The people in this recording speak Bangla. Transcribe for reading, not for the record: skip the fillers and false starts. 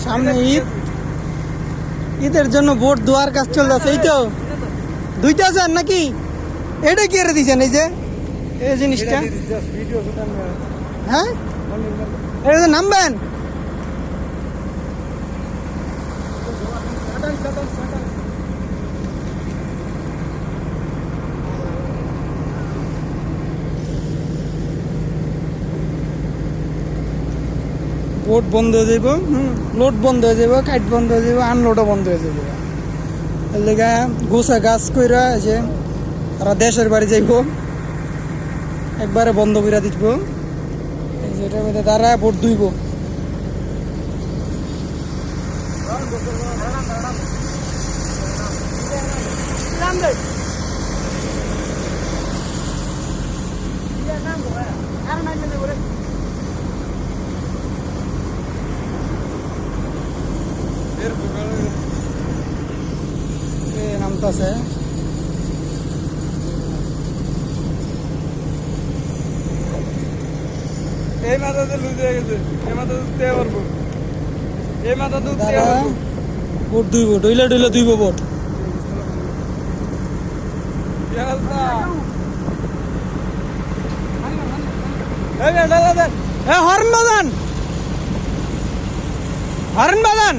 সামনে ঈদের জন্য ভোট দেওয়ার কাজ চলতেছে। এই তো দুইটাছেন নাকি? এটা কি এর দিচ্ছেন এই যে এই জিনিসটা? হ্যাঁ এটা নামবেন? বোট বন্ধ হয়ে যাব, লোড বন্ধ হয়ে যাব, কাইট বন্ধ হয়ে যাব, আনলোডও বন্ধ হয়ে যাব। এর লেগা গোছা গাছ কইরা যে তারা দেশের বাড়ি যাইব, একবারে বন্ধ করে দিব। এই যেটার মধ্যে দাঁড়ায় ভোট দুইব। নামতাছে এই মাথাতে লুজ হয়ে গেছে, এই মাথা দুধ পারবো, এই মাথা দুধ ভোট দুইব, ডইলে ডইলে দুইব ভোট। হর্ন বাজান, হর্ন বাজান।